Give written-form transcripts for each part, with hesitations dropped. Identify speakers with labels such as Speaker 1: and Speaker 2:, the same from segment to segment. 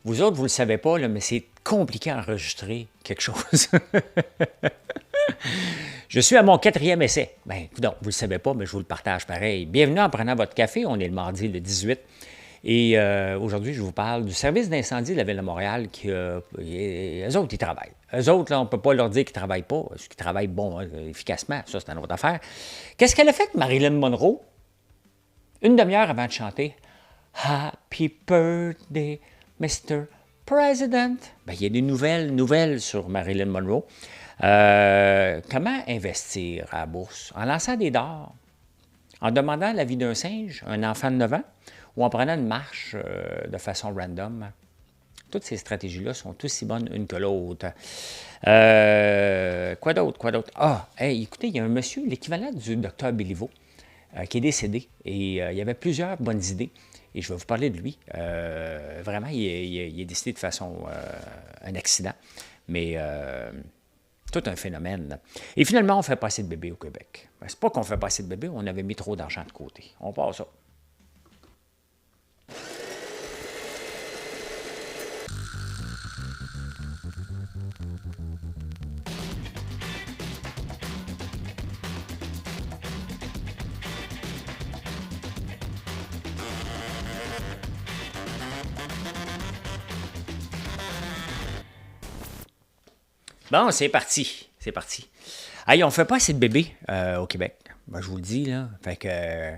Speaker 1: Vous autres, vous ne le savez pas, là, mais c'est compliqué à enregistrer quelque chose. Je suis à mon 4e essai. Bien, écoute, vous ne le savez pas, mais je vous le partage pareil. Bienvenue en prenant votre café. On est le mardi le 18. Et aujourd'hui, je vous parle du service d'incendie de la Ville de Montréal qui, eux autres, ils travaillent. Eux autres, là, on ne peut pas leur dire qu'ils ne travaillent pas, parce qu'ils travaillent bon, efficacement. Ça, c'est une autre affaire. Qu'est-ce qu'elle a fait, Marilyn Monroe? Une demi-heure avant de chanter Happy Birthday, Mr. President. Ben, il y a des nouvelles sur Marilyn Monroe. Comment investir à la bourse? En lançant des dards, en demandant l'avis d'un singe, un enfant de 9 ans, ou en prenant une marche de façon random. Toutes ces stratégies-là sont aussi bonnes une que l'autre. Quoi d'autre? Ah, hey, écoutez, il y a un monsieur, l'équivalent du docteur Béliveau, qui est décédé. Et il y avait plusieurs bonnes idées. Et je vais vous parler de lui. Vraiment, il est décédé de façon... un accident. Mais tout un phénomène. Et finalement, on ne fait pas assez de bébés au Québec. Ben, c'est pas qu'on ne fait pas assez de bébés, on avait mis trop d'argent de côté. On passe ça. Bon, c'est parti. C'est parti. Hey, on ne fait pas assez de bébés au Québec. Ben, je vous le dis, là. Fait que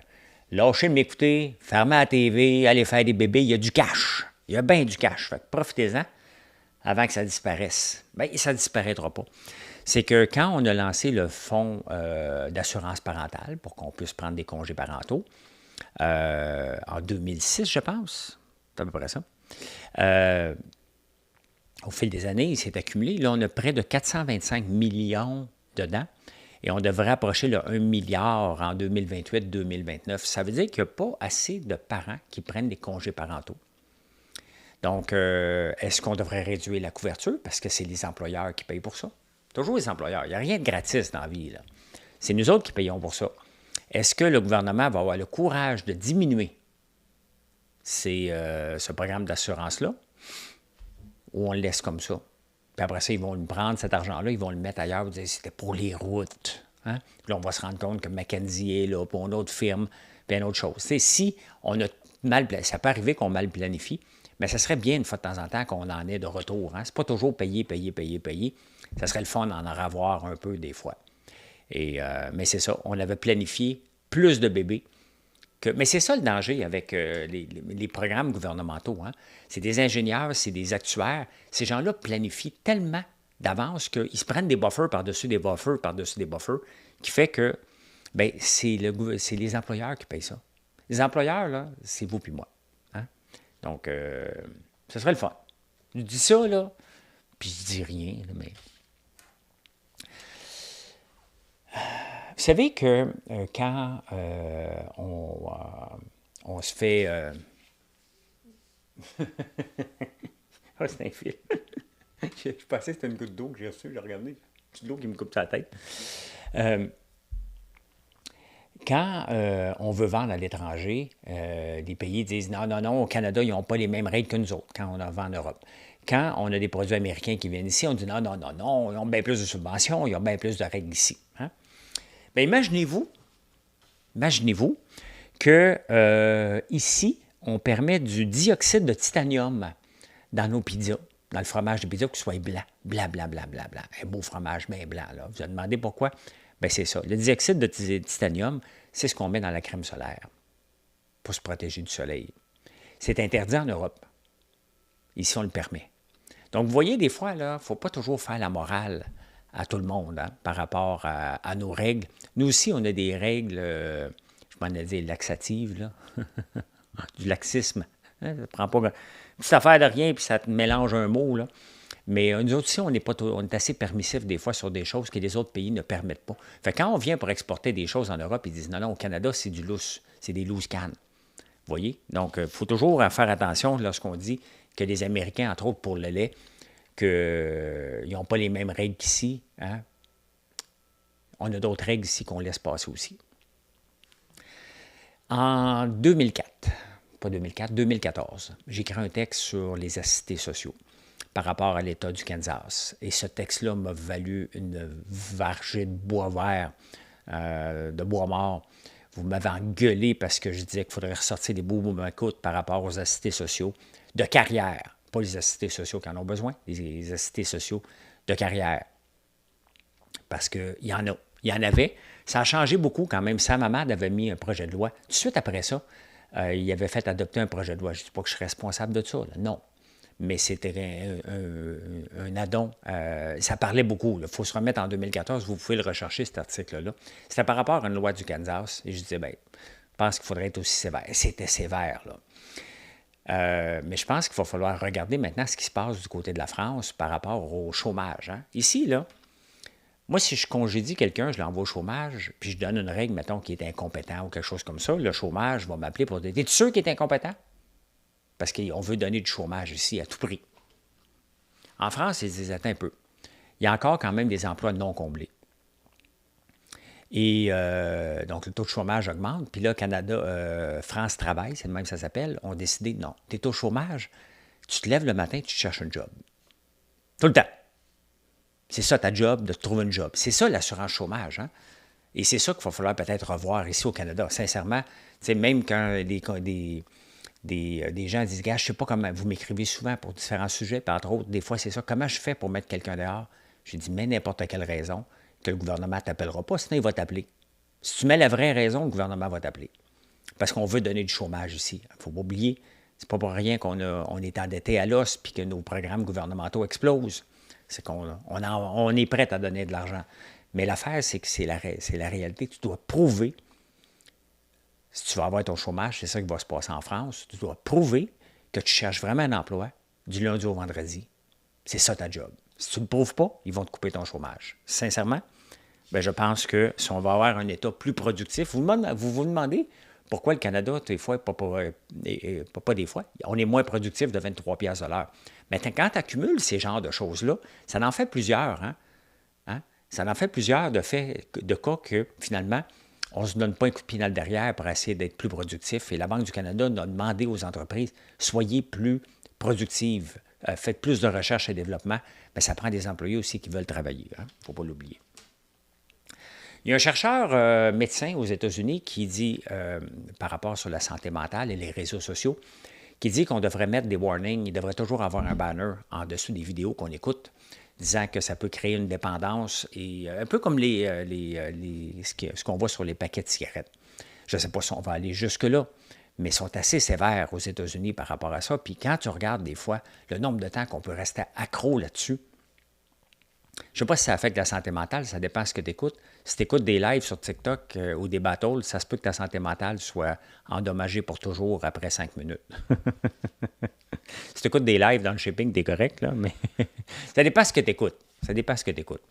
Speaker 1: lâchez de m'écouter, fermez la TV, allez faire des bébés. Il y a du cash. Il y a bien du cash. Fait que profitez-en avant que ça disparaisse. Bien, ça ne disparaîtra pas. C'est que quand on a lancé le fonds d'assurance parentale pour qu'on puisse prendre des congés parentaux, en 2006, je pense, c'est à peu près ça, au fil des années, il s'est accumulé. Là, on a près de 425 millions dedans et on devrait approcher le 1 milliard en 2028-2029. Ça veut dire qu'il n'y a pas assez de parents qui prennent des congés parentaux. Donc, est-ce qu'on devrait réduire la couverture? Parce que c'est les employeurs qui payent pour ça. Toujours les employeurs. Il n'y a rien de gratis dans la vie, là. C'est nous autres qui payons pour ça. Est-ce que le gouvernement va avoir le courage de diminuer ce programme d'assurance-là? Ou on le laisse comme ça. Puis après ça, ils vont prendre cet argent-là, ils vont le mettre ailleurs, ils vont dire c'était pour les routes. Hein? Puis là, on va se rendre compte que McKenzie est là pour une autre firme, puis une autre chose. T'sais, si on a mal planifié, ça peut arriver qu'on mal planifie, mais ça serait bien une fois de temps en temps qu'on en ait de retour. Hein? C'est pas toujours payer. Ça serait le fun d'en avoir un peu des fois. Mais c'est ça, on avait planifié plus de bébés. Mais c'est ça le danger avec les programmes gouvernementaux. Hein? C'est des ingénieurs, c'est des actuaires. Ces gens-là planifient tellement d'avance qu'ils se prennent des buffers par-dessus des buffers, qui fait que c'est les employeurs qui payent ça. Les employeurs, là, c'est vous puis moi. Hein? Donc, ce serait le fun. Je dis ça, là, puis je dis rien, là, mais... Vous savez que quand on se fait... Ah, c'est un film. Je pensais que c'était une goutte d'eau que j'ai reçue. J'ai regardé. Une petite d'eau qui me coupe sur la tête. Quand on veut vendre à l'étranger, les pays disent non, au Canada, ils n'ont pas les mêmes règles que nous autres quand on en vend en Europe. Quand on a des produits américains qui viennent ici, on dit non, ils ont bien plus de subventions, ils ont bien plus de règles ici. Hein? Bien, imaginez-vous que ici, on permet du dioxyde de titanium dans nos pizzas, dans le fromage de pizza, qu'il soit blanc. Blanc. Un beau fromage, mais blanc. Là. Vous vous demandez pourquoi? Bien, c'est ça. Le dioxyde de titanium, c'est ce qu'on met dans la crème solaire pour se protéger du soleil. C'est interdit en Europe. Ici, on le permet. Donc, vous voyez, des fois, il ne faut pas toujours faire la morale à tout le monde par rapport à nos règles. Nous aussi, on a des règles, je m'en ai dit laxatives, là. Du laxisme. Hein? Ça prend pas une petite affaire de rien puis ça te mélange un mot, là. Mais nous autres aussi, on est assez permissifs des fois sur des choses que les autres pays ne permettent pas. Fait que quand on vient pour exporter des choses en Europe, ils disent non, au Canada, c'est du lousse, c'est des loose cannes. Vous voyez? Donc, il faut toujours faire attention lorsqu'on dit que les Américains, entre autres pour le lait, qu'ils n'ont pas les mêmes règles qu'ici. Hein? On a d'autres règles ici qu'on laisse passer aussi. En 2004, pas 2004, 2014. J'ai écrit un texte sur les assistés sociaux par rapport à l'État du Kansas. Et ce texte-là m'a valu une vargée de bois vert, de bois mort. Vous m'avez engueulé parce que je disais qu'il faudrait ressortir des boubous macoutes par rapport aux assistés sociaux de carrière. Pas les assistés sociaux qui en ont besoin, les assistés sociaux de carrière. Parce qu'il y en a. Il y en avait. Ça a changé beaucoup quand même. Sam Hamad avait mis un projet de loi. Tout de suite après ça, il avait fait adopter un projet de loi. Je ne dis pas que je suis responsable de ça. Là. Non. Mais c'était un addon. Ça parlait beaucoup. Il faut se remettre en 2014. Vous pouvez le rechercher, cet article-là. C'était par rapport à une loi du Kansas. Et je disais, bien, je pense qu'il faudrait être aussi sévère. C'était sévère, là. Mais je pense qu'il va falloir regarder maintenant ce qui se passe du côté de la France par rapport au chômage. Hein. Ici, là, moi, si je congédie quelqu'un, je l'envoie au chômage, puis je donne une règle, mettons, qui est incompétent ou quelque chose comme ça, le chômage va m'appeler pour dire, es-tu sûr qu'il est incompétent? Parce qu'on veut donner du chômage ici à tout prix. En France, ils disent, attends un peu. Il y a encore quand même des emplois non comblés. Et donc, le taux de chômage augmente. Puis là, Canada, France Travail, c'est de même que ça s'appelle, ont décidé, non, tu es au chômage, tu te lèves le matin, tu cherches un job. Tout le temps. C'est ça ta job, de te trouver un job. C'est ça l'assurance chômage. Hein? Et c'est ça qu'il va falloir peut-être revoir ici au Canada. Sincèrement, même quand des gens disent, gars, je ne sais pas comment, vous m'écrivez souvent pour différents sujets, puis entre autres, des fois, c'est ça. Comment je fais pour mettre quelqu'un dehors? J'ai dit, mais n'importe quelle raison, que le gouvernement ne t'appellera pas, sinon il va t'appeler. Si tu mets la vraie raison, le gouvernement va t'appeler. Parce qu'on veut donner du chômage ici. Il ne faut pas oublier, c'est pas pour rien qu'on est endetté à l'os puis que nos programmes gouvernementaux explosent. C'est qu'on est prêt à donner de l'argent. Mais l'affaire, c'est que c'est la réalité. Tu dois prouver, si tu vas avoir ton chômage, c'est ça qui va se passer en France, tu dois prouver que tu cherches vraiment un emploi du lundi au vendredi. C'est ça ta job. Si tu ne le prouves pas, ils vont te couper ton chômage. Sincèrement, bien, je pense que si on va avoir un État plus productif, vous vous demandez pourquoi le Canada, des fois, pas des fois, on est moins productif de 23 piastres de l'heure. Mais quand tu accumules ces genres de choses-là, ça en fait plusieurs. Hein? Ça en fait plusieurs de cas que, finalement, on ne se donne pas un coup de pied dans le derrière pour essayer d'être plus productif. Et la Banque du Canada a demandé aux entreprises, soyez plus productives, faites plus de recherche et développement. Mais ça prend des employés aussi qui veulent travailler. Il ne faut pas l'oublier. Il y a un chercheur médecin aux États-Unis qui dit, par rapport sur la santé mentale et les réseaux sociaux, qui dit qu'on devrait mettre des warnings, il devrait toujours avoir un banner en dessous des vidéos qu'on écoute, disant que ça peut créer une dépendance, et un peu comme ce qu'on voit sur les paquets de cigarettes. Je ne sais pas si on va aller jusque-là, mais ils sont assez sévères aux États-Unis par rapport à ça. Puis quand tu regardes des fois le nombre de temps qu'on peut rester accro là-dessus, je ne sais pas si ça affecte la santé mentale, ça dépend de ce que tu écoutes. Si tu écoutes des lives sur TikTok ou des battles, ça se peut que ta santé mentale soit endommagée pour toujours après 5 minutes. Si tu écoutes des lives dans le shipping, tu es correct, là, mais ça dépend de ce que tu écoutes. Ça dépend de ce que tu écoutes.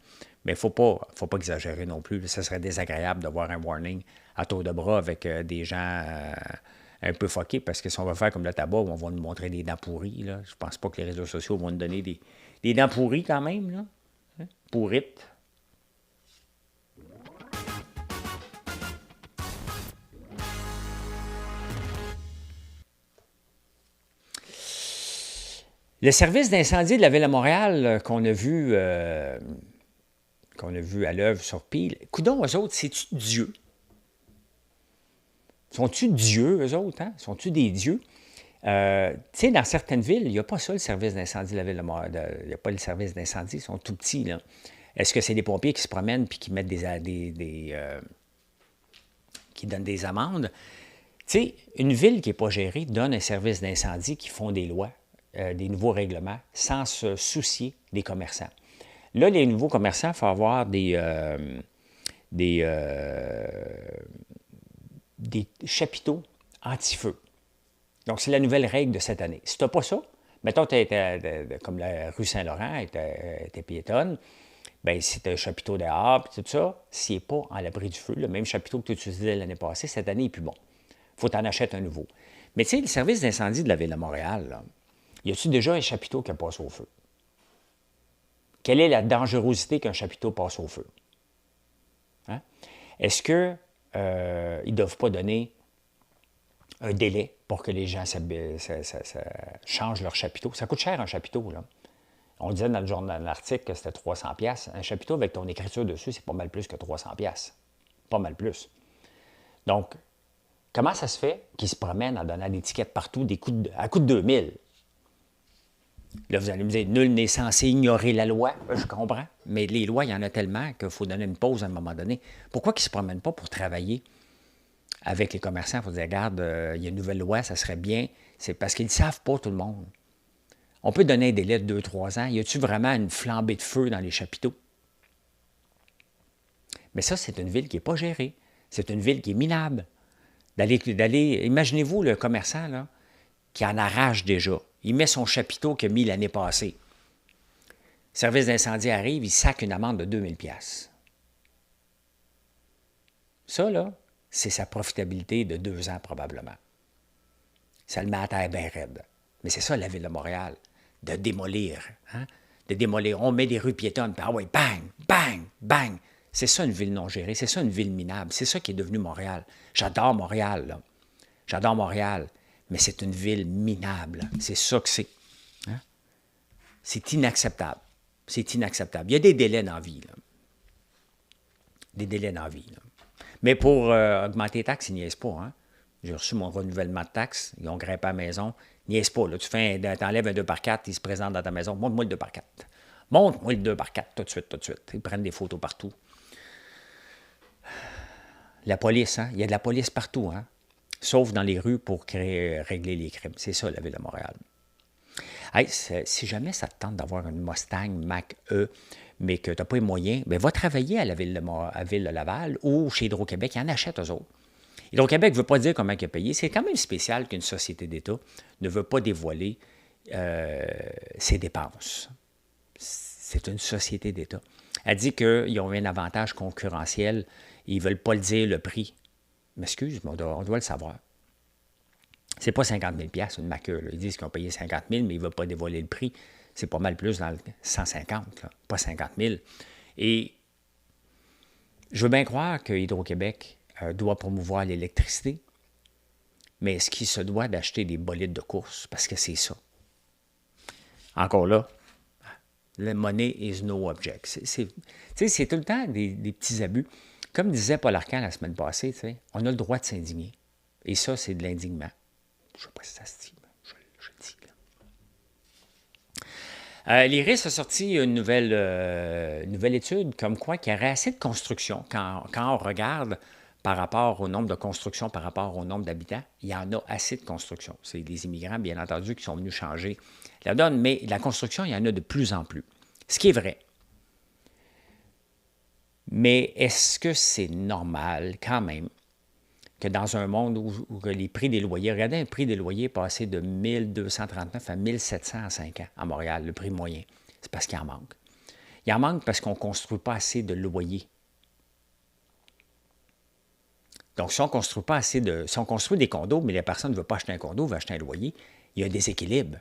Speaker 1: Mais il ne faut pas exagérer non plus. Ce serait désagréable d'avoir un warning à tour de bras avec des gens un peu fuckés, parce que si on va faire comme le tabac, on va nous montrer des dents pourries. Là. Je pense pas que les réseaux sociaux vont nous donner des dents pourries quand même, là. Pourrites. Le service d'incendie de la Ville de Montréal qu'on a vu à l'œuvre sur Pile, coudonc, eux autres, c'est-tu Dieu? Sont-tu dieux, eux autres? Hein? Sont-tu des dieux? Tu sais, dans certaines villes, il n'y a pas ça, le service d'incendie de la Ville de Montréal. Il n'y a pas le service d'incendie, ils sont tout petits, là. Est-ce que c'est des pompiers qui se promènent puis qui mettent qui donnent des amendes? Tu sais, une ville qui n'est pas gérée donne un service d'incendie qui font des lois, des nouveaux règlements, sans se soucier des commerçants. Là, les nouveaux commerçants, il faut avoir des chapiteaux anti-feu. Donc, c'est la nouvelle règle de cette année. Si tu n'as pas ça, mettons, comme la rue Saint-Laurent était piétonne, bien, si tu as un chapiteau dehors, puis tout ça, s'il n'est pas en l'abri du feu, le même chapiteau que tu utilisais l'année passée, cette année, il n'est plus bon. Il faut t'en acheter un nouveau. Mais tu sais, le service d'incendie de la Ville de Montréal, là, y a-t-il déjà un chapiteau qui passe au feu? Quelle est la dangerosité qu'un chapiteau passe au feu? Hein? Est-ce qu'ils ne doivent pas donner un délai pour que les gens changent leur chapiteau. Ça coûte cher un chapiteau, là. On disait dans le journal, l'article que c'était 300$. Un chapiteau avec ton écriture dessus, c'est pas mal plus que 300$. Pas mal plus. Donc, comment ça se fait qu'ils se promènent en donnant l'étiquette partout à coups de 2000? Là, vous allez me dire, nul n'est censé ignorer la loi. Je comprends. Mais les lois, il y en a tellement qu'il faut donner une pause à un moment donné. Pourquoi qu'ils ne se promènent pas pour travailler avec les commerçants? Il faut dire, regarde, il y a une nouvelle loi, ça serait bien. C'est parce qu'ils ne savent pas, tout le monde. On peut donner un délai de 2-3 ans. Y a-t-il vraiment une flambée de feu dans les chapiteaux? Mais ça, c'est une ville qui n'est pas gérée. C'est une ville qui est minable. Imaginez-vous le commerçant là, qui en arrache déjà. Il met son chapiteau qu'il a mis l'année passée. Le service d'incendie arrive, il sac une amende de 2000$. Ça, là, c'est sa profitabilité de 2 ans probablement. Ça le met à terre bien raide. Mais c'est ça la ville de Montréal, de démolir. Hein? De démolir. On met des rues piétonnes, puis ah ouais, bang, bang, bang. C'est ça une ville non gérée, c'est ça une ville minable, c'est ça qui est devenu Montréal. J'adore Montréal, là. J'adore Montréal, mais c'est une ville minable. C'est ça que c'est. Hein? C'est inacceptable. C'est inacceptable. Il y a des délais dans la vie, là. Des délais dans la vie, là. Mais pour augmenter les taxes, ils niaisent pas, hein? J'ai reçu mon renouvellement de taxes, ils ont grimpé à la maison. Niaise pas, là. Tu enlèves un 2x4, ils se présentent dans ta maison. Montre-moi le 2x4. Montre-moi le 2x4, tout de suite, tout de suite. Ils prennent des photos partout. La police, hein? Il y a de la police partout, hein? Sauf dans les rues pour régler les crimes. C'est ça, la ville de Montréal. Hey, si jamais ça te tente d'avoir une Mustang Mach-E, mais que tu n'as pas les moyens, bien, va travailler à la ville de Laval ou chez Hydro-Québec. Ils en achètent, eux autres. Hydro-Québec ne veut pas dire comment il a payé. C'est quand même spécial qu'une société d'État ne veut pas dévoiler ses dépenses. C'est une société d'État. Elle dit qu'ils ont un avantage concurrentiel. Ils ne veulent pas le dire, le prix. Mais excuse, on doit le savoir. C'est pas 50 000 $ une Mach-E. Ils disent qu'ils ont payé 50 000, mais ils ne veulent pas dévoiler le prix. C'est pas mal plus dans le 150, là, pas 50 000. Et je veux bien croire que Hydro-Québec doit promouvoir l'électricité, mais est-ce qu'il se doit d'acheter des bolides de course? Parce que c'est ça. Encore là, le money is no object. C'est tout le temps des petits abus. Comme disait Paul Arcand la semaine passée, on a le droit de s'indigner. Et ça, c'est de l'indignement. Je ne sais pas si ça se dit, mais je le dis. L'IRIS a sorti une nouvelle étude comme quoi qu'il y aurait assez de construction. Quand on regarde par rapport au nombre de constructions, par rapport au nombre d'habitants, il y en a assez de construction. C'est des immigrants, bien entendu, qui sont venus changer la donne, mais la construction, il y en a de plus en plus. Ce qui est vrai. Mais est-ce que c'est normal, quand même, que dans un monde où les prix des loyers, regardez un prix des loyers passé de 1239 à 1700 en 5 ans à Montréal, le prix moyen. C'est parce qu'il en manque. Il en manque parce qu'on ne construit pas assez de loyers. Donc, si on construit pas assez si on construit des condos, mais la personne ne veut pas acheter un condo, veut acheter un loyer, il y a un déséquilibre.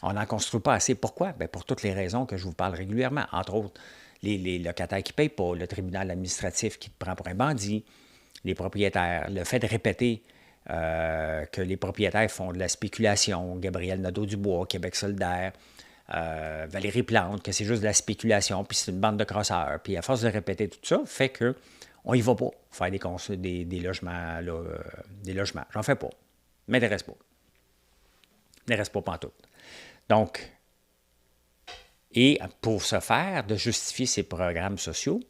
Speaker 1: On n'en construit pas assez. Pourquoi? Bien, pour toutes les raisons que je vous parle régulièrement. Entre autres, les locataires qui ne payent pas, le tribunal administratif qui te prend pour un bandit, les propriétaires, le fait de répéter que les propriétaires font de la spéculation, Gabriel Nadeau-Dubois, Québec solidaire, Valérie Plante, que c'est juste de la spéculation, puis c'est une bande de crosseurs. Puis à force de répéter tout ça, fait que on y va pas faire des logements. Là, des logements. J'en fais pas. M'intéresse pas. M'intéresse pas pantoute. Donc, et pour ce faire, de justifier ces programmes sociaux,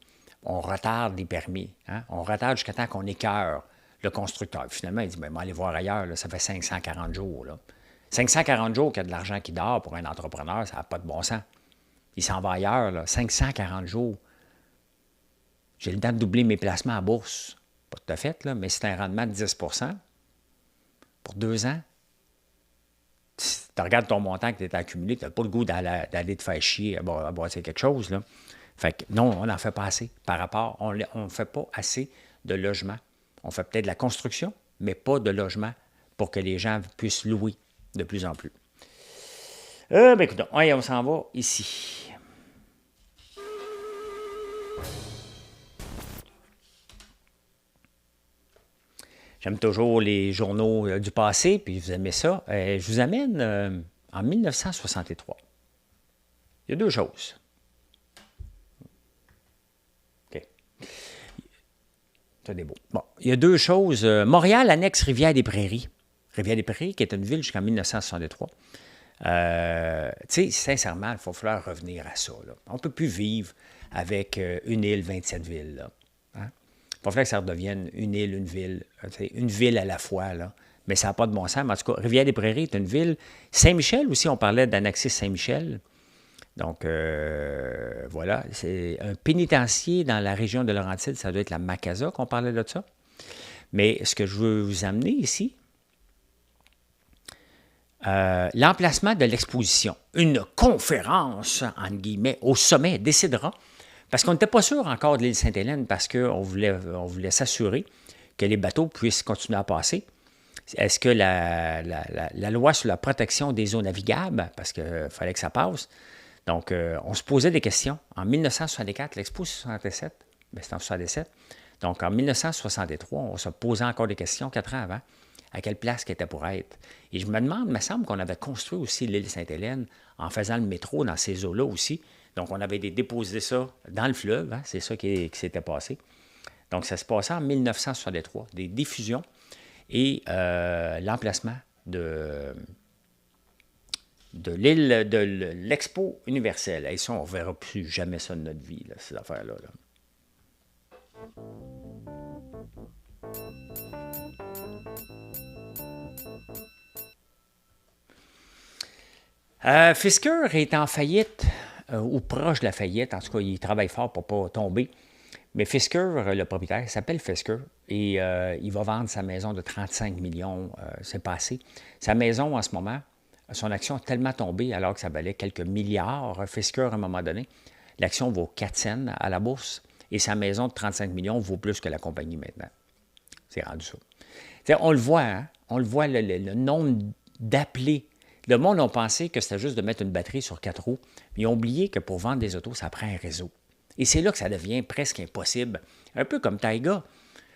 Speaker 1: on retarde les permis. Hein? On retarde jusqu'à temps qu'on écœure le constructeur. Finalement, il dit, ben, allez voir ailleurs, là, ça fait 540 jours. Là. 540 jours qu'il y a de l'argent qui dort pour un entrepreneur, ça n'a pas de bon sens. Il s'en va ailleurs, là. 540 jours. J'ai le temps de doubler mes placements à bourse. Pas tout à fait, là, mais c'est un rendement de 10 pour 2 ans. Tu regardes ton montant que tu as accumulé, tu n'as pas le goût d'aller te faire chier à bâtir quelque chose. Là. Fait que non, on n'en fait pas assez par rapport. On ne fait pas assez de logements. On fait peut-être de la construction, mais pas de logement pour que les gens puissent louer de plus en plus. Ben écoute, on s'en va ici. J'aime toujours les journaux du passé, puis vous aimez ça. Je vous amène en 1963. Il y a deux choses. OK. C'est des beaux. Bon, il y a deux choses. Montréal annexe Rivière-des-Prairies. Rivière-des-Prairies, qui est une ville jusqu'en 1963. Tu sais, sincèrement, il va falloir revenir à ça. Là. On ne peut plus vivre avec une île, 27 villes. Là. Hein? Il va falloir que ça redevienne une île, une ville à la fois. Là. Mais ça n'a pas de bon sens. Mais en tout cas, Rivière-des-Prairies est une ville. Saint-Michel aussi, on parlait d'annexer Saint-Michel. Donc, voilà. C'est un pénitencier dans la région de Laurentides. Ça doit être la Macasa qu'on parlait de ça. Mais ce que je veux vous amener ici, l'emplacement de l'exposition. Une conférence, entre guillemets, au sommet décidera, parce qu'on n'était pas sûr encore de l'île Sainte-Hélène, parce qu'on voulait s'assurer que les bateaux puissent continuer à passer. Est-ce que la loi sur la protection des eaux navigables, parce qu'il fallait que ça passe, donc on se posait des questions. En 1964, l'Expo 67, bien, c'était en 67, donc en 1963, on se posait encore des questions 4 ans avant. À quelle place qu'elle était pour être. Et je me demande, il me semble qu'on avait construit aussi l'île Sainte-Hélène en faisant le métro dans ces eaux-là aussi. Donc, on avait déposé ça dans le fleuve, hein, c'est ça qui s'était passé. Donc, ça se passait en 1963, des diffusions et l'emplacement de l'île de l'Expo universelle. Et ça, on ne verra plus jamais ça de notre vie, là, ces affaires-là. Là. Fisker est en faillite, ou proche de la faillite. En tout cas, il travaille fort pour ne pas tomber. Mais Fisker, le propriétaire, s'appelle Fisker et il va vendre sa maison de 35 millions. C'est pas assez. Sa maison, en ce moment, son action a tellement tombé alors que ça valait quelques milliards. Fisker, à un moment donné, l'action vaut 4 cents à la bourse et sa maison de 35 millions vaut plus que la compagnie maintenant. C'est rendu ça. T'sais, on le voit, hein? On le voit, le nombre d'appelés. Le monde a pensé que c'était juste de mettre une batterie sur 4 roues, mais ils ont oublié que pour vendre des autos, ça prend un réseau. Et c'est là que ça devient presque impossible. Un peu comme Taiga.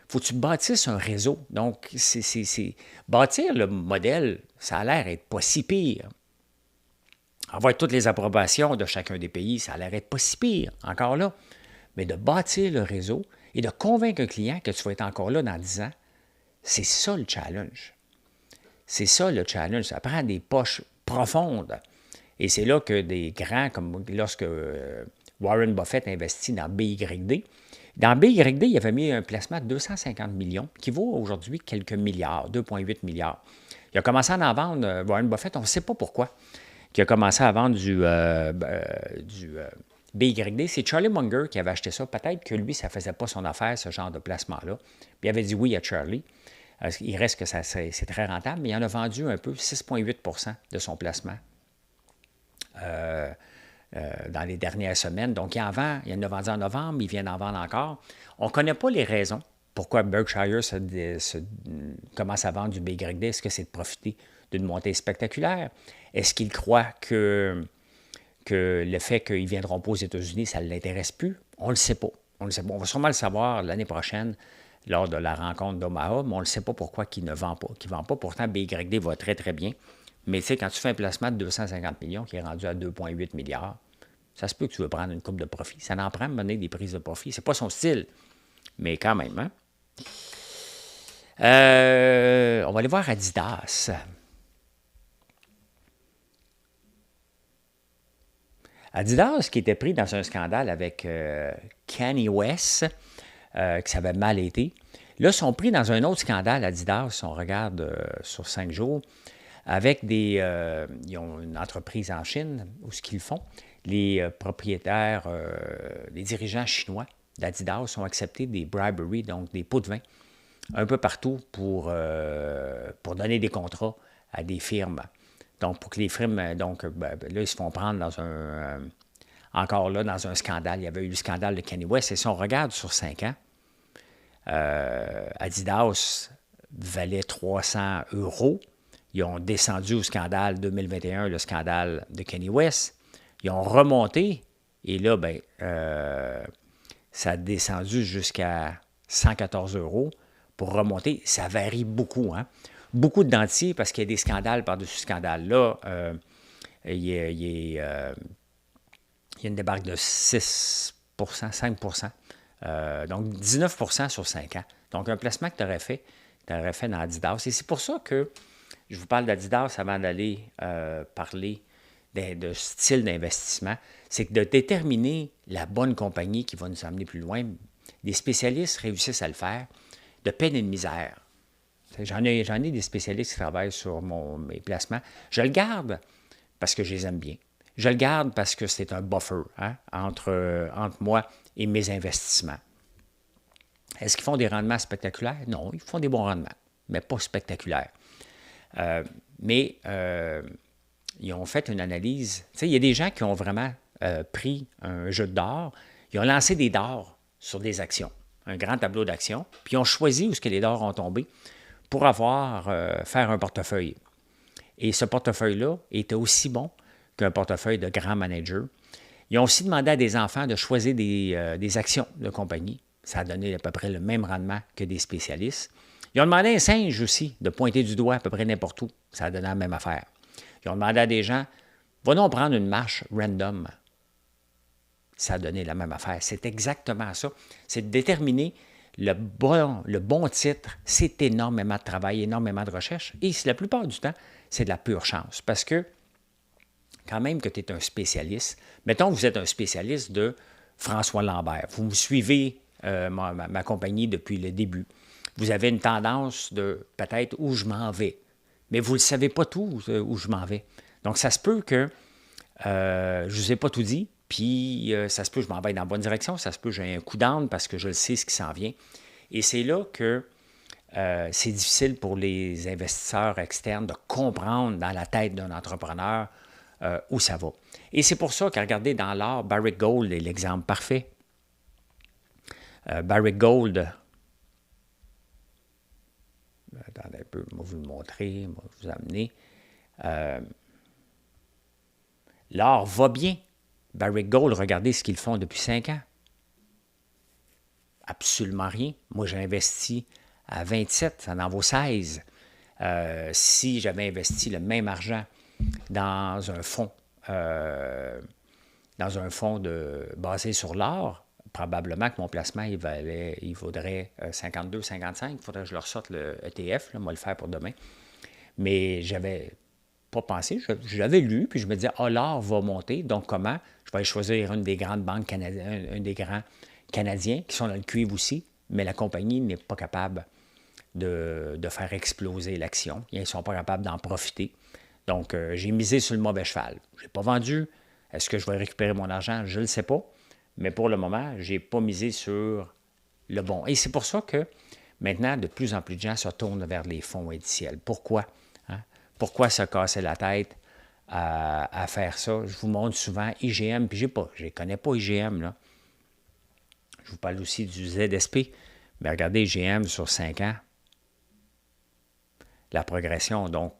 Speaker 1: Faut que tu bâtisses un réseau. Donc, bâtir le modèle, ça a l'air d'être pas si pire. Avoir toutes les approbations de chacun des pays, ça a l'air d'être pas si pire, encore là. Mais de bâtir le réseau et de convaincre un client que tu vas être encore là dans 10 ans, c'est ça le challenge. C'est ça le challenge. Ça prend des poches profondes. Et c'est là que des grands, comme lorsque Warren Buffett investit dans BYD, dans BYD, il avait mis un placement de 250 millions qui vaut aujourd'hui quelques milliards, 2,8 milliards. Il a commencé à en vendre, Warren Buffett, on ne sait pas pourquoi, qui a commencé à vendre du BYD. C'est Charlie Munger qui avait acheté ça. Peut-être que lui, ça ne faisait pas son affaire, ce genre de placement-là. Puis il avait dit oui à Charlie. Il reste que c'est très rentable, mais il en a vendu un peu, 6,8 % de son placement dans les dernières semaines. Donc, il en a vendu en novembre, il vient d'en vendre encore. On ne connaît pas les raisons pourquoi Berkshire commence à vendre du BYD. Est-ce que c'est de profiter d'une montée spectaculaire? Est-ce qu'il croit que le fait qu'ils ne viendront pas aux États-Unis, ça ne l'intéresse plus? On ne le sait pas. On va sûrement le savoir l'année prochaine lors de la rencontre d'Omaha, mais on ne sait pas pourquoi il ne vend pas. Pourtant, BYD va très, très bien. Mais tu sais, quand tu fais un placement de 250 millions qui est rendu à 2,8 milliards, ça se peut que tu veux prendre une coupe de profit. Ça n'en prend mener des prises de profit. C'est pas son style, mais quand même. Hein? On va aller voir Adidas. Adidas qui était pris dans un scandale avec Kanye West, que ça avait mal été. Là, ils sont pris dans un autre scandale, Adidas, si on regarde sur 5 jours, avec ils ont une entreprise en Chine, où ce qu'ils font, les propriétaires, les dirigeants chinois d'Adidas ont accepté des briberies, donc des pots de vin, un peu partout pour donner des contrats à des firmes. Donc, pour que les firmes, donc, là, ils se font prendre encore là, dans un scandale. Il y avait eu le scandale de Kanye West. Et si on regarde sur 5 ans, Adidas valait 300 €. Ils ont descendu au scandale 2021, le scandale de Kanye West. Ils ont remonté. Et là, ça a descendu jusqu'à 114 € pour remonter. Ça varie beaucoup, hein? Beaucoup de dentiers parce qu'il y a des scandales par-dessus scandales. Là, il y a une débarque de 6 5 donc 19 sur 5 ans. Donc, un placement que tu aurais fait dans Adidas. Et c'est pour ça que je vous parle d'Adidas avant d'aller parler de style d'investissement. C'est que de déterminer la bonne compagnie qui va nous amener plus loin, des spécialistes réussissent à le faire de peine et de misère. J'en ai des spécialistes qui travaillent sur mes placements. Je le garde parce que je les aime bien. Je le garde parce que c'est un buffer entre moi et mes investissements. Est-ce qu'ils font des rendements spectaculaires? Non, ils font des bons rendements, mais pas spectaculaires. Mais ils ont fait une analyse. Tu sais, il y a des gens qui ont vraiment pris un jeu d'or, ils ont lancé des dards sur des actions, un grand tableau d'actions, puis ils ont choisi où est-ce que les dards ont tombé pour faire un portefeuille. Et ce portefeuille-là était aussi bon qu'un portefeuille de grands managers. Ils ont aussi demandé à des enfants de choisir des actions de compagnie. Ça a donné à peu près le même rendement que des spécialistes. Ils ont demandé à un singe aussi de pointer du doigt à peu près n'importe où. Ça a donné la même affaire. Ils ont demandé à des gens, va donc prendre une marche random. Ça a donné la même affaire. C'est exactement ça. C'est de déterminer le bon titre. C'est énormément de travail, énormément de recherche. Et la plupart du temps, c'est de la pure chance. Parce que, quand même que tu es un spécialiste, mettons que vous êtes un spécialiste de François Lambert. Vous me suivez ma compagnie depuis le début. Vous avez une tendance de peut-être où je m'en vais. Mais vous ne savez pas tout où je m'en vais. Donc, ça se peut que je ne vous ai pas tout dit, puis ça se peut que je m'en vais dans la bonne direction, ça se peut que j'ai un coup d'âne parce que je le sais ce qui s'en vient. Et c'est là que c'est difficile pour les investisseurs externes de comprendre dans la tête d'un entrepreneur où ça va. Et c'est pour ça que, regardez, dans l'or, Barrick Gold est l'exemple parfait. Barrick Gold, attendez un peu, je vais vous le montrer, je vais vous amener. L'or va bien. Barrick Gold, regardez ce qu'ils font depuis 5 ans. Absolument rien. Moi, j'ai investi à 27, ça en vaut 16. Si j'avais investi le même argent dans un fonds, basé sur l'or, probablement que mon placement, il vaudrait 52, 55. Il faudrait que je leur sorte le ETF, là, moi le faire pour demain. Mais j'avais pas pensé, j'avais lu, puis je me disais, l'or va monter, donc comment? Je vais aller choisir une des grandes banques canadiennes, un des grands Canadiens, qui sont dans le cuivre aussi, mais la compagnie n'est pas capable de faire exploser l'action. Ils ne sont pas capables d'en profiter. Donc, j'ai misé sur le mauvais cheval. Je n'ai pas vendu. Est-ce que je vais récupérer mon argent? Je ne le sais pas. Mais pour le moment, je n'ai pas misé sur le bon. Et c'est pour ça que maintenant, de plus en plus de gens se tournent vers les fonds indiciels. Pourquoi? Pourquoi se casser la tête à faire ça? Je vous montre souvent IGM, puis je ne connais pas IGM, là. Je vous parle aussi du ZSP. Mais regardez IGM sur 5 ans. La progression, donc,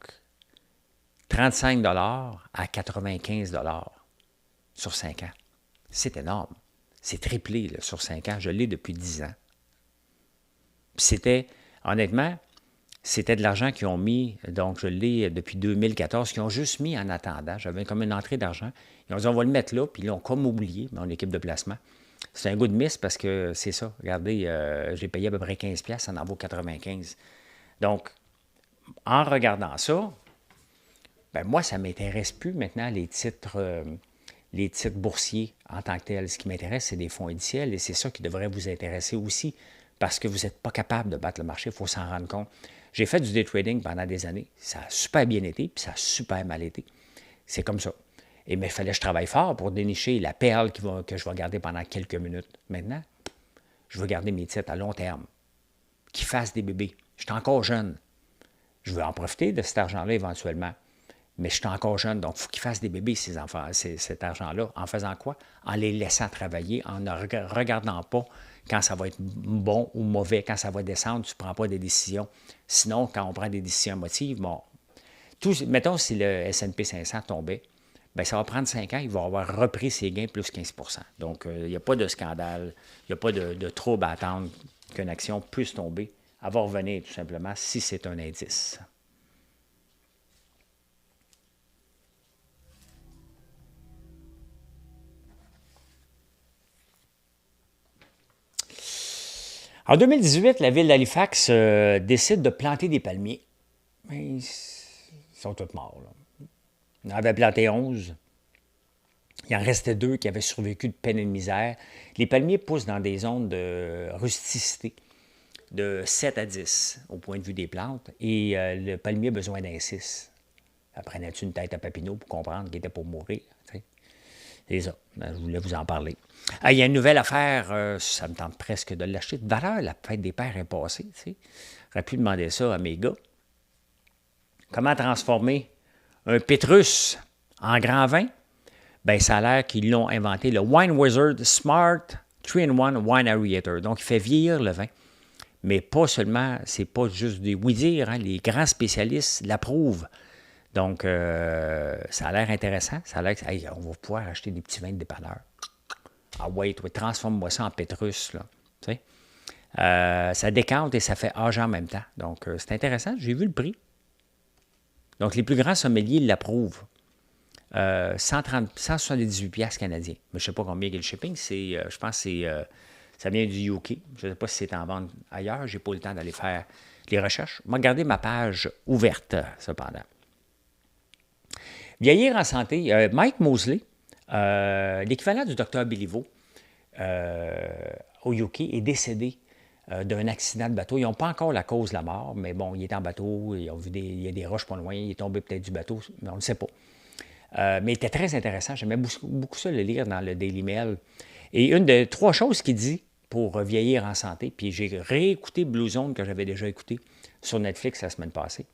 Speaker 1: 35 à 95 sur 5 ans. C'est énorme. C'est triplé là, sur 5 ans. Je l'ai depuis 10 ans. Puis c'était, honnêtement, c'était de l'argent qu'ils ont mis, donc je l'ai depuis 2014, qu'ils ont juste mis en attendant. J'avais comme une entrée d'argent. Ils ont dit, on va le mettre là, puis ils l'ont comme oublié, mon équipe de placement. C'est un good miss parce que c'est ça. Regardez, j'ai payé à peu près 15$, ça en vaut 95$. Donc, en regardant ça, ben moi, ça ne m'intéresse plus maintenant les titres boursiers en tant que tels. Ce qui m'intéresse, c'est des fonds indiciels et c'est ça qui devrait vous intéresser aussi parce que vous n'êtes pas capable de battre le marché, il faut s'en rendre compte. J'ai fait du day trading pendant des années. Ça a super bien été, puis ça a super mal été. C'est comme ça. Mais il fallait que je travaille fort pour dénicher la perle que je vais garder pendant quelques minutes. Maintenant, je veux garder mes titres à long terme, qui fassent des bébés. Je suis encore jeune. Je veux en profiter de cet argent-là éventuellement. Mais je suis encore jeune, donc il faut qu'ils fassent des bébés, ces enfants, cet argent-là. En faisant quoi? En les laissant travailler, en ne regardant pas quand ça va être bon ou mauvais, quand ça va descendre, tu ne prends pas des décisions. Sinon, quand on prend des décisions émotives, bon, mettons si le S&P 500 tombait, bien, ça va prendre 5 ans, il va avoir repris ses gains plus 15%. Donc, il n'y a pas de scandale, il n'y a pas de trouble à attendre qu'une action puisse tomber Elle va revenir tout simplement si c'est un indice. En 2018, la ville d'Halifax décide de planter des palmiers. Mais ils sont tous morts. Là. On en avait planté 11. Il en restait 2 qui avaient survécu de peine et de misère. Les palmiers poussent dans des zones de rusticité de 7 à 10 au point de vue des plantes. Et le palmier a besoin d'un 6. Ça prenait-tu une tête à Papineau pour comprendre qu'il était pour mourir? T'sais? C'est ça. Je voulais vous en parler. Il y a une nouvelle affaire, ça me tente presque de l'acheter. De valeur, la fête des pères est passée. J'aurais pu demander ça à mes gars. Comment transformer un Pétrus en grand vin? Bien, ça a l'air qu'ils l'ont inventé, le Wine Wizard Smart 3-in-1 Wine Aerator. Donc, il fait vieillir le vin. Mais pas seulement, c'est pas juste des oui-dire, hein, les grands spécialistes l'approuvent. Donc, ça a l'air intéressant. Ça a l'air que, hey, on va pouvoir acheter des petits vins de dépanneur. Ah ouais, transforme-moi ça en Pétrus, là. Tu sais? Ça décante et ça fait âge en même temps. Donc, c'est intéressant. J'ai vu le prix. Donc, les plus grands sommeliers l'approuvent. 178$ canadiens. Mais je ne sais pas combien est le shipping. Je pense que ça vient du UK. Je ne sais pas si c'est en vente ailleurs. Je n'ai pas eu le temps d'aller faire les recherches. Je vais garder ma page ouverte, cependant. Vieillir en santé. Mike Mosley, l'équivalent du docteur Béliveau au UK, est décédé d'un accident de bateau. Ils n'ont pas encore la cause de la mort, mais bon, il est en bateau, ils ont vu il y a des roches pas loin, il est tombé peut-être du bateau, mais on ne sait pas. Mais il était très intéressant. J'aimais beaucoup ça le lire dans le Daily Mail. Et une des 3 choses qu'il dit pour vieillir en santé, puis j'ai réécouté Blue Zone que j'avais déjà écouté sur Netflix la semaine passée.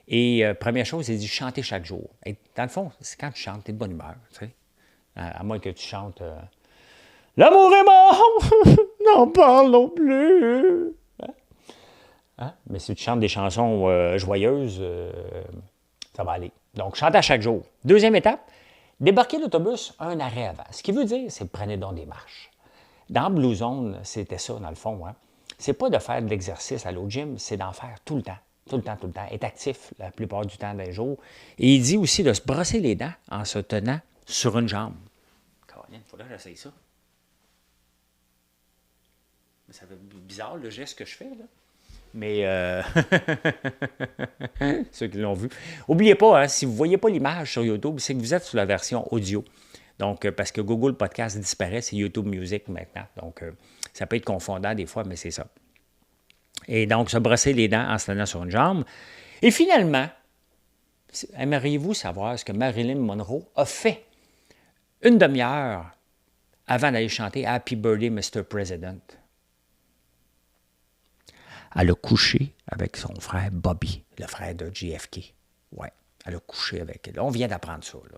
Speaker 1: Et première chose, il dit chanter chaque jour. Et dans le fond, c'est quand tu chantes, tu es de bonne humeur. Tu sais? À moins que tu chantes l'amour est mort, n'en parlons plus. Hein? Mais si tu chantes des chansons joyeuses, ça va aller. Donc, chante à chaque jour. Deuxième étape, débarquer l'autobus un arrêt avant. Ce qui veut dire, c'est prenez donc des marches. Dans Blue Zone, c'était ça, dans le fond. Hein? C'est pas de faire de l'exercice à l'autre gym, c'est d'en faire tout le temps. Tout le temps, tout le temps. Être actif la plupart du temps des jours. Et il dit aussi de se brosser les dents en se tenant sur une jambe. Il faudrait que j'essaye ça. Mais ça fait bizarre le geste que je fais, là. Mais ceux qui l'ont vu. N'oubliez pas, hein, si vous ne voyez pas l'image sur YouTube, c'est que vous êtes sur la version audio. Donc, parce que Google Podcast disparaît, c'est YouTube Music maintenant. Donc, ça peut être confondant des fois, mais c'est ça. Et donc, se brosser les dents en se tenant sur une jambe. Et finalement, aimeriez-vous savoir ce que Marilyn Monroe a fait une demi-heure avant d'aller chanter Happy Birthday, Mr. President? Elle a couché avec son frère Bobby, le frère de JFK. Oui, elle a couché avec elle. On vient d'apprendre ça, là.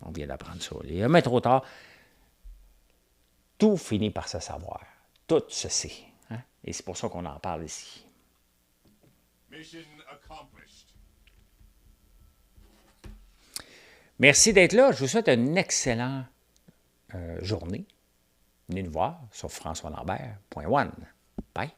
Speaker 1: On vient d'apprendre ça. Mais trop tard, tout finit par se savoir. Tout se sait. Hein? Et c'est pour ça qu'on en parle ici. Mission accomplished. Merci d'être là. Je vous souhaite une excellente journée. Venez nous voir sur françoislambert.one. Bye.